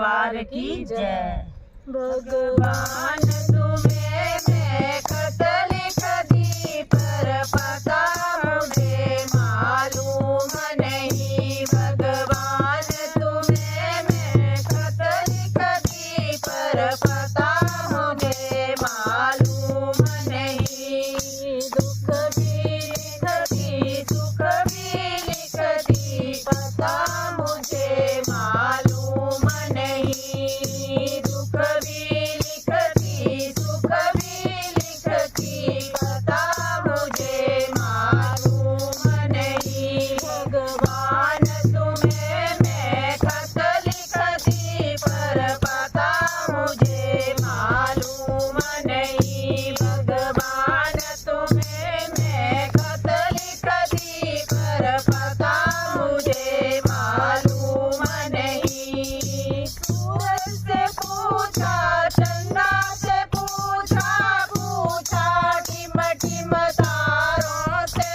परिवार की जय। भगवान तुम्हें मैं खत लिख दी, पर पता मुझे मालूम नहीं। भगवान तुम्हें मैं खत लिख दी, पर पता मुझे मालूम नहीं। दुख भी लिखती, सुख भी लिखती, पता मुझे मालूम नहीं। दुख भी लिखती, सुख भी लिखती, पता मुझे मालूम नहीं। भगवान तुम्हें मैं खत लिख दी, पर पता मुझे मालूम नहीं। भगवान तुम्हें मैं खत लिख दी, पर पता मुझे मालूम नहीं। सूरज से पूछा, चंदा से पूछा, पूछा टिम टिम तारों से।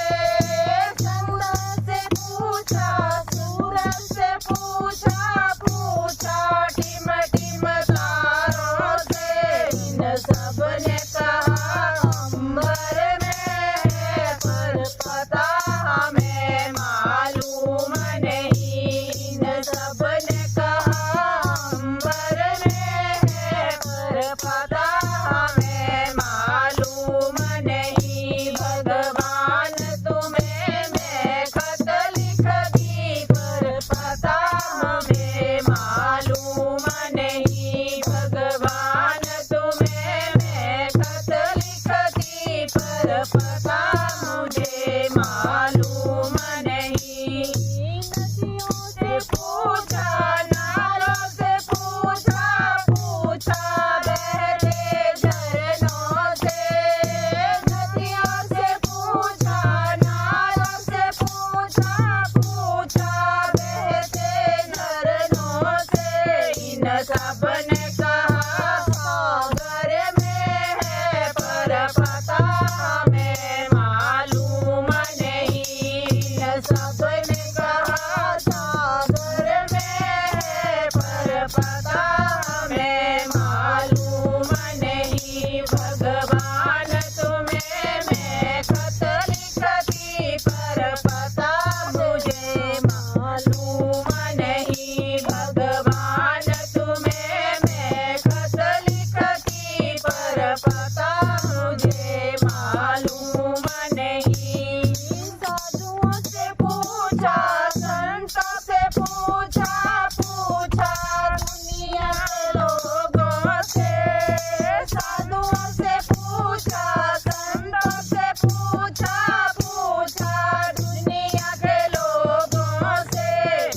चंदा से पूछा, सूरज से पूछा, पूछा टिम टिम तारों से। इन सब ने कहा अंबर में है, पर पता हमें मालूम नहीं। इन सब ने कहा अंबर में है, पर पता हमें मालूम नहीं। भगवान तुम्हें मैं खत लिख दी, पर पता हमें मालूम नहीं। भगवान तुम्हें मैं खत लिख दी, पर पता मुझे मालूम नहीं। नदियों से पूछा, नालों से पूछा, पूछा बहते झरनों से। नदियों से पूछा, नालों से पूछा, पूछा बहते झरनों से। इन सब ने कहा सागर में है, पर पता हमें मालूम नहीं। इन सब ने कहा सागर में है, पर पता हमें मालूम नहीं। भगवान तुम्हें मैं खत लिख दी, पर पता मुझे मालूम नहीं। भगवान तुम्हें मैं खत लिख दी, पर पता मुझे मालूम नहीं। साधुओं से पूछा, संतों से पूछा, पूछा दुनिया के लोगों से। साधुओं से पूछा, संतों से पूछा, पूछा दुनिया के लोगों से।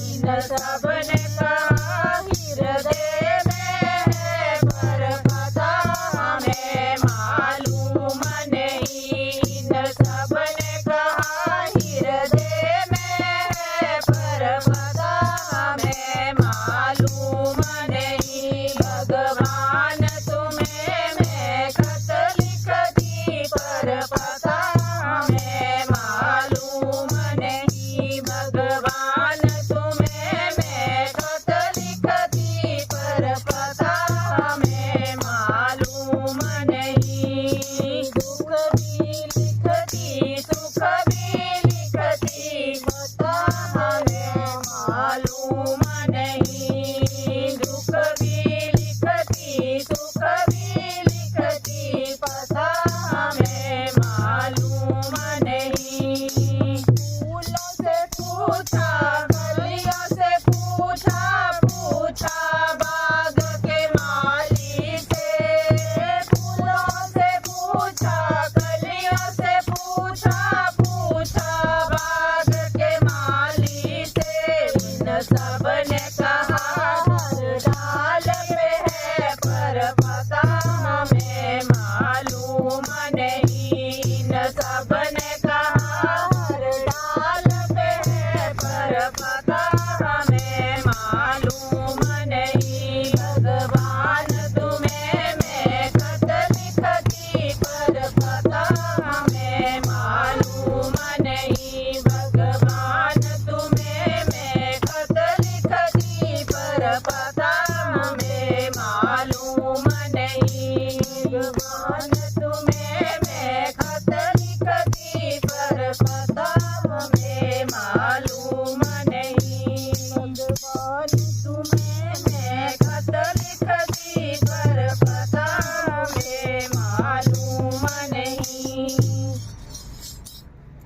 इन सब ने कहा हृदय में है, पर पता हमें मालूम नहीं। इन सब ने कहा हृदय में है, पर पता हमें मालूम नहीं। भगवान तुम्हें मैं खत लिख दी, पर पता हमें मालूम नहीं। भगवान तुम्हें मैं खत लिख दी, पर पता हमें मालूम नहीं। दुख भी लिखती, सुख भी लिखती, पता हमें मालूम नहीं। दुख भी लिखती, सुख भी लिखती, पता हमें मालूम नहीं। फूलों से पूछा, कलियों से पूछा, पूछा बाग के माली से। फूलों से पूछा, कलियों से पूछा, पूछा बाग के माली से। इन सब ने कहा हर